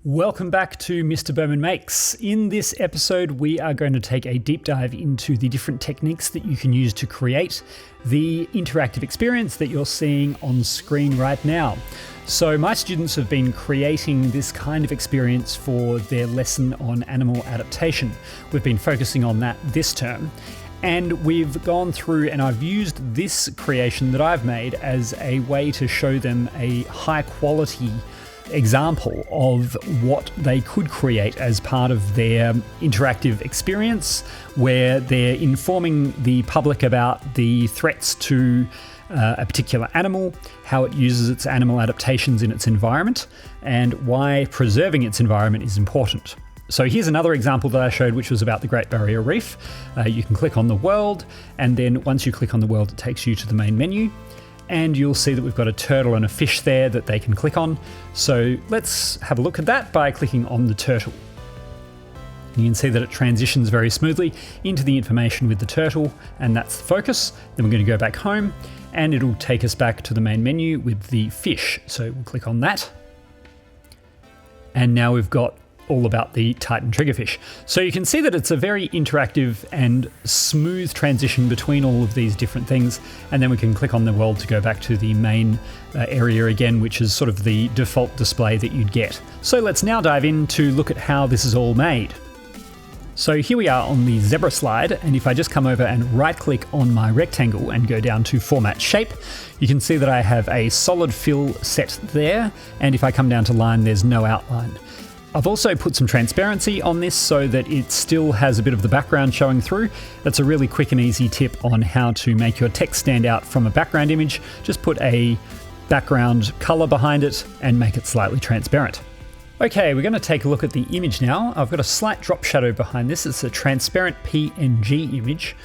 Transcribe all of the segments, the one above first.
Welcome back to Mr. Berman Makes. In this episode, we are going to take a deep dive into the different techniques that you can use to create the interactive experience that you're seeing on screen right now. So my students have been creating this kind of experience for their lesson on animal adaptation. We've been focusing on that this term. And we've gone through and I've used this creation that I've made as a way to show them a high quality example of what they could create as part of their interactive experience, where they're informing the public about the threats to a particular animal, how it uses its animal adaptations in its environment, and why preserving its environment is important. So here's another example that I showed, which was about the Great Barrier Reef. You can click on the world, and then once you click on the world, it takes you to the main menu. And you'll see that we've got a turtle and a fish there that they can click on. So let's have a look at that by clicking on the turtle. You can see that it transitions very smoothly into the information with the turtle, and that's the focus. Then we're going to go back home and it'll take us back to the main menu with the fish. So we'll click on that. And now we've got all about the Titan triggerfish. So you can see that it's a very interactive and smooth transition between all of these different things. And then we can click on the world to go back to the main area again, which is sort of the default display that you'd get. So let's now dive in to look at how this is all made. So here we are on the zebra slide, and if I just come over and right click on my rectangle and go down to format shape, you can see that I have a solid fill set there. And if I come down to line, there's no outline. I've also put some transparency on this so that it still has a bit of the background showing through. That's a really quick and easy tip on how to make your text stand out from a background image. Just put a background color behind it and make it slightly transparent. Okay, we're going to take a look at the image now. I've got a slight drop shadow behind this. It's a transparent PNG image.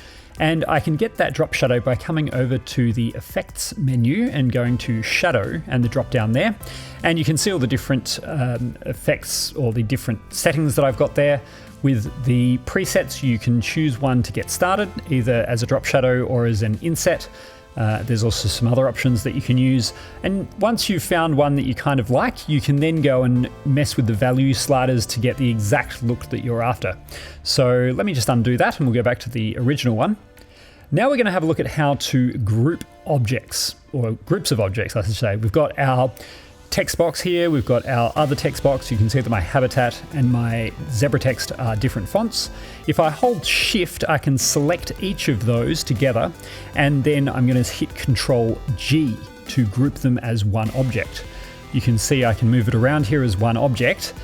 And I can get that drop shadow by coming over to the effects menu and going to shadow and the drop down there. And you can see all the different effects or the different settings that I've got there. With the presets, you can choose one to get started, either as a drop shadow or as an inset. There's also some other options that you can use. And once you've found one that you kind of like, you can then go and mess with the value sliders to get the exact look that you're after. So let me just undo that and we'll go back to the original one. Now we're going to have a look at how to group objects, or groups of objects, I should say. We've got our text box here, we've got our other text box. You can see that my habitat and my zebra text are different fonts. If I hold shift, I can select each of those together, and then I'm going to hit Control G to group them as one object. You can see I can move it around here as one object.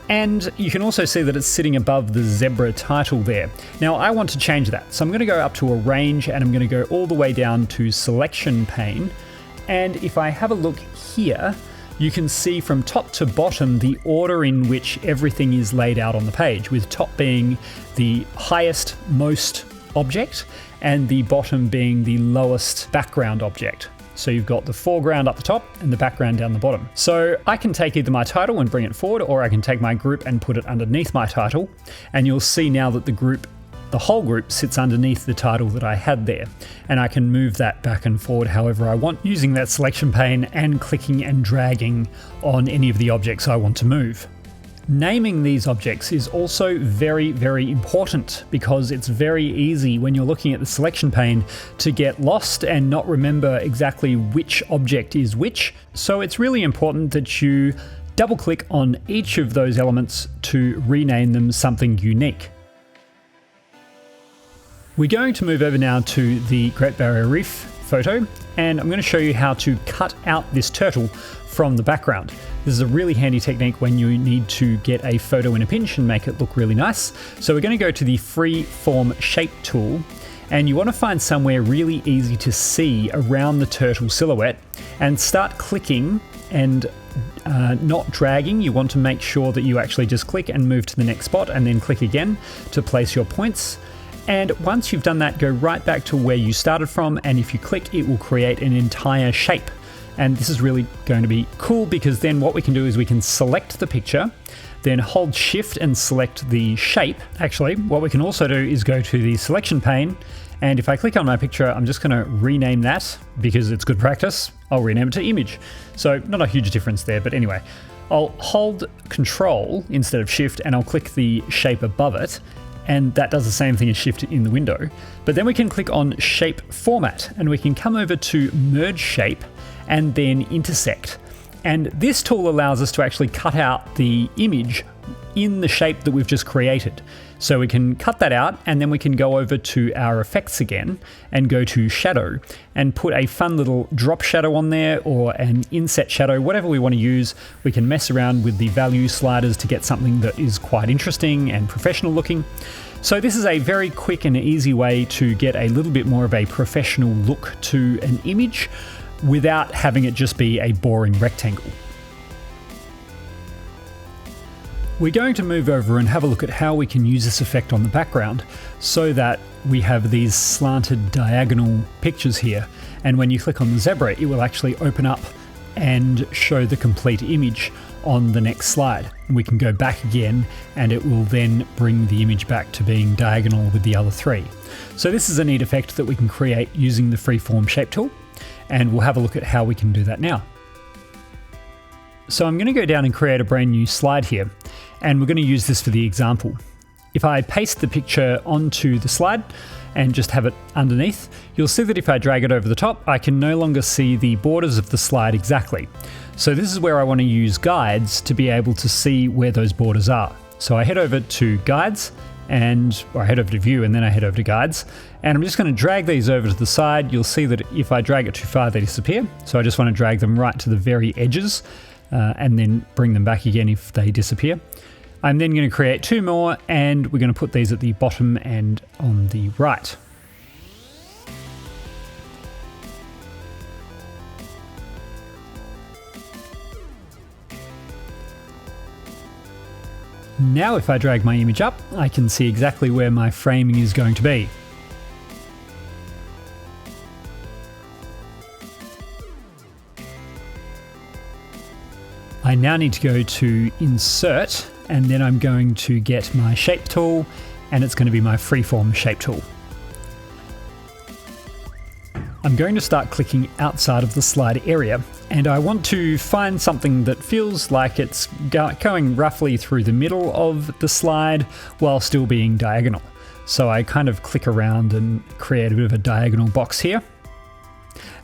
And you can also see that it's sitting above the zebra title there. Now I want to change that. So I'm going to go up to arrange and I'm going to go all the way down to selection pane. And if I have a look here, you can see from top to bottom the order in which everything is laid out on the page, with top being the highest, most object and the bottom being the lowest background object. So you've got the foreground up the top and the background down the bottom. So I can take either my title and bring it forward, or I can take my group and put it underneath my title. And you'll see now that the whole group sits underneath the title that I had there. And I can move that back and forward however I want, using that selection pane and clicking and dragging on any of the objects I want to move. Naming these objects is also very, very important, because it's very easy when you're looking at the selection pane to get lost and not remember exactly which object is which. So it's really important that you double click on each of those elements to rename them something unique. We're going to move over now to the Great Barrier Reef photo, and I'm going to show you how to cut out this turtle from the background. This is a really handy technique when you need to get a photo in a pinch and make it look really nice. So we're going to go to the free form shape tool, and you want to find somewhere really easy to see around the turtle silhouette and start clicking and not dragging. You want to make sure that you actually just click and move to the next spot and then click again to place your points. And once you've done that, go right back to where you started from, and if you click, it will create an entire shape. And this is really going to be cool, because then what we can do is we can select the picture, then hold shift and select the shape. Actually, what we can also do is go to the selection pane, and if I click on my picture, I'm just going to rename that because it's good practice. I'll rename it to image. So not a huge difference there, but anyway, I'll hold Control instead of Shift and I'll click the shape above it, and that does the same thing as Shift in the window. But then we can click on Shape Format and we can come over to Merge Shape and then Intersect. And this tool allows us to actually cut out the image in the shape that we've just created. So we can cut that out and then we can go over to our effects again and go to shadow and put a fun little drop shadow on there or an inset shadow, whatever we want to use. We can mess around with the value sliders to get something that is quite interesting and professional looking. So this is a very quick and easy way to get a little bit more of a professional look to an image without having it just be a boring rectangle. We're going to move over and have a look at how we can use this effect on the background so that we have these slanted diagonal pictures here. And when you click on the zebra, it will actually open up and show the complete image on the next slide. And we can go back again and it will then bring the image back to being diagonal with the other three. So this is a neat effect that we can create using the freeform shape tool. And we'll have a look at how we can do that now. So I'm going to go down and create a brand new slide here, and we're going to use this for the example. If I paste the picture onto the slide and just have it underneath, you'll see that if I drag it over the top, I can no longer see the borders of the slide exactly. So this is where I want to use guides to be able to see where those borders are. So I head over to guides or I head over to view and then I head over to guides, and I'm just going to drag these over to the side. You'll see that if I drag it too far, they disappear. So I just want to drag them right to the very edges. And then bring them back again if they disappear. I'm then going to create two more and we're going to put these at the bottom and on the right. Now if I drag my image up, I can see exactly where my framing is going to be. I now need to go to Insert, and then I'm going to get my Shape tool, and it's going to be my Freeform Shape tool. I'm going to start clicking outside of the slide area, and I want to find something that feels like it's going roughly through the middle of the slide while still being diagonal. So I kind of click around and create a bit of a diagonal box here.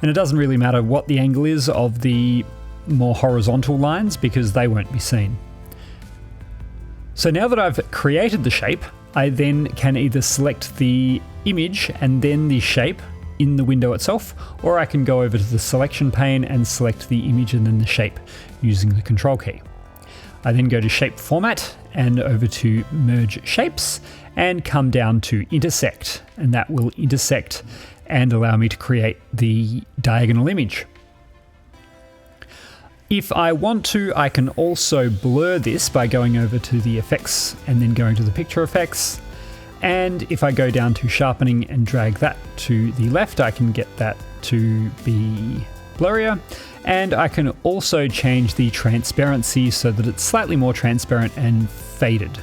And it doesn't really matter what the angle is of the more horizontal lines because they won't be seen. So now that I've created the shape, I then can either select the image and then the shape in the window itself, or I can go over to the selection pane and select the image and then the shape using the Control key. I then go to Shape Format and over to Merge Shapes and come down to Intersect, and that will intersect and allow me to create the diagonal image. If I want to, I can also blur this by going over to the effects and then going to the picture effects. And if I go down to sharpening and drag that to the left, I can get that to be blurrier. And I can also change the transparency so that it's slightly more transparent and faded.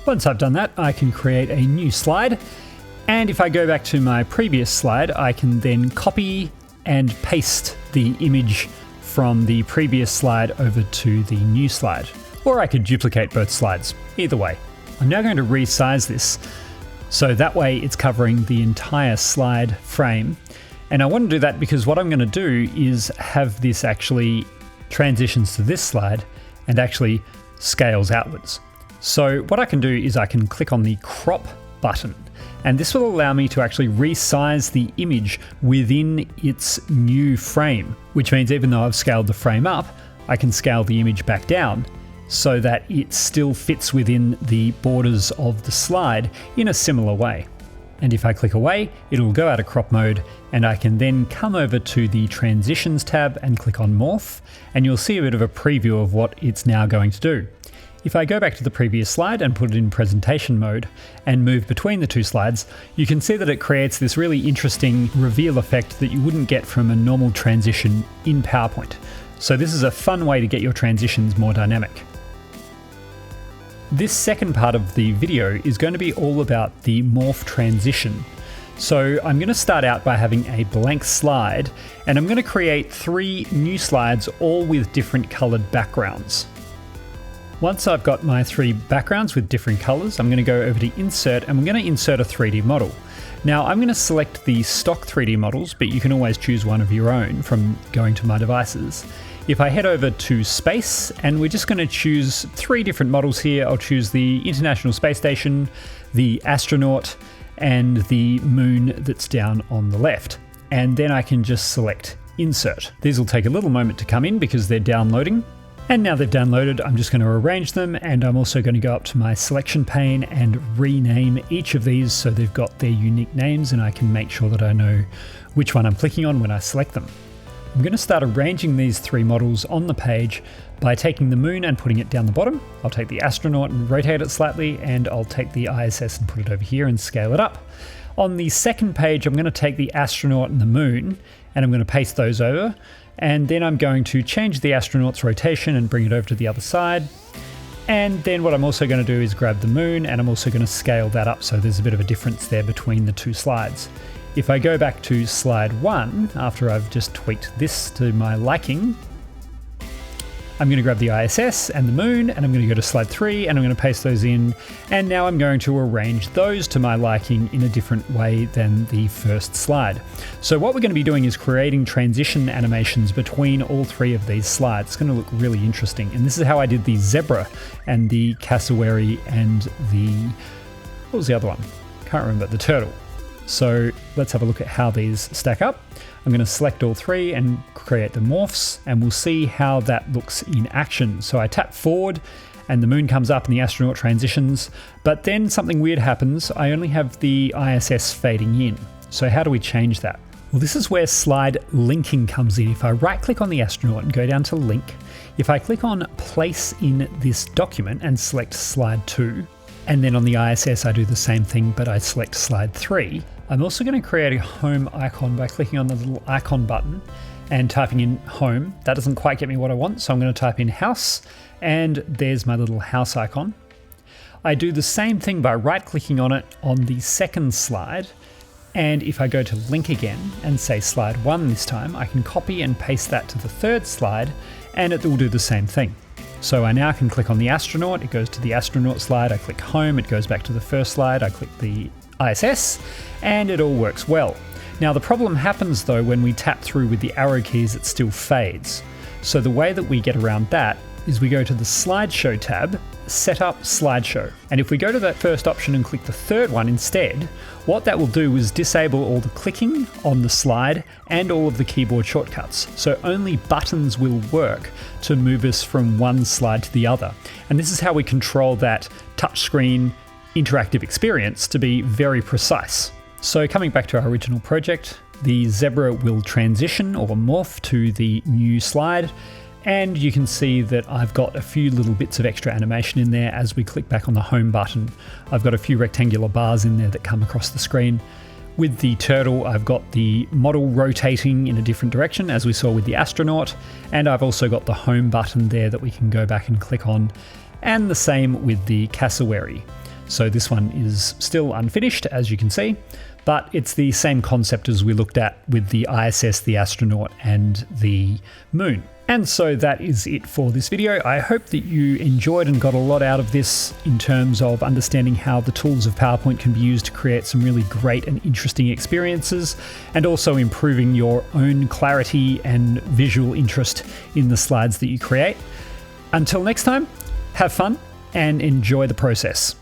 Once I've done that, I can create a new slide. And if I go back to my previous slide, I can then copy and paste the image from the previous slide over to the new slide. Or I could duplicate both slides, either way. I'm now going to resize this so that way it's covering the entire slide frame. And I want to do that because what I'm going to do is have this actually transitions to this slide and actually scales outwards. So what I can do is I can click on the crop button, and this will allow me to actually resize the image within its new frame, which means even though I've scaled the frame up, I can scale the image back down so that it still fits within the borders of the slide in a similar way. And if I click away, it'll go out of crop mode, and I can then come over to the Transitions tab and click on Morph, and you'll see a bit of a preview of what it's now going to do. If I go back to the previous slide and put it in presentation mode and move between the two slides, you can see that it creates this really interesting reveal effect that you wouldn't get from a normal transition in PowerPoint. So this is a fun way to get your transitions more dynamic. This second part of the video is going to be all about the morph transition. So I'm going to start out by having a blank slide, and I'm going to create 3 new slides, all with different colored backgrounds. Once I've got my 3 backgrounds with different colors, I'm going to go over to Insert, and I'm going to insert a 3D model. Now I'm going to select the stock 3D models, but you can always choose one of your own from going to My Devices. If I head over to Space, and we're just going to choose 3 different models here. I'll choose the International Space Station, the astronaut, and the moon that's down on the left. And then I can just select Insert. These will take a little moment to come in because they're downloading. And now they've downloaded, I'm just going to arrange them, and I'm also going to go up to my selection pane and rename each of these so they've got their unique names, and I can make sure that I know which one I'm clicking on when I select them. I'm going to start arranging these 3 models on the page by taking the moon and putting it down the bottom. I'll take the astronaut and rotate it slightly, and I'll take the ISS and put it over here and scale it up. On the second page, I'm going to take the astronaut and the moon, and I'm going to paste those over. And then I'm going to change the astronaut's rotation and bring it over to the other side. And then what I'm also going to do is grab the moon, and I'm also going to scale that up so there's a bit of a difference there between the 2 slides. If I go back to slide 1, after I've just tweaked this to my liking, I'm going to grab the ISS and the moon, and I'm going to go to slide 3, and I'm going to paste those in. And now I'm going to arrange those to my liking in a different way than the first slide. So what we're going to be doing is creating transition animations between all 3 of these slides. It's going to look really interesting. And this is how I did the zebra and the cassowary and the, what was the other one? Can't remember, the turtle. So let's have a look at how these stack up. I'm going to select all 3 and create the morphs, and we'll see how that looks in action. So I tap forward and the moon comes up and the astronaut transitions, but then something weird happens. I only have the ISS fading in. So how do we change that? Well, this is where slide linking comes in. If I right click on the astronaut and go down to link, if I click on place in this document and select slide 2, and then on the ISS I do the same thing, but I select slide 3, I'm also going to create a home icon by clicking on the little icon button and typing in home. That doesn't quite get me what I want, so I'm going to type in house, and there's my little house icon. I do the same thing by right clicking on it on the second slide, and if I go to link again and say slide 1 this time, I can copy and paste that to the third slide, and it will do the same thing. So I now can click on the astronaut, it goes to the astronaut slide, I click home, it goes back to the first slide, I click the ISS, and it all works well. Now the problem happens though when we tap through with the arrow keys, it still fades. So the way that we get around that is we go to the slideshow tab, set up slideshow. And if we go to that first option and click the third one instead, what that will do is disable all the clicking on the slide and all of the keyboard shortcuts. So only buttons will work to move us from one slide to the other. And this is how we control that touchscreen interactive experience to be very precise. So coming back to our original project, the zebra will transition or morph to the new slide, and you can see that I've got a few little bits of extra animation in there as we click back on the home button. I've got a few rectangular bars in there that come across the screen. With the turtle, I've got the model rotating in a different direction as we saw with the astronaut, and I've also got the home button there that we can go back and click on, and the same with the cassowary. So this one is still unfinished, as you can see, but it's the same concept as we looked at with the ISS, the astronaut, and the moon. And so that is it for this video. I hope that you enjoyed and got a lot out of this in terms of understanding how the tools of PowerPoint can be used to create some really great and interesting experiences, and also improving your own clarity and visual interest in the slides that you create. Until next time, have fun and enjoy the process.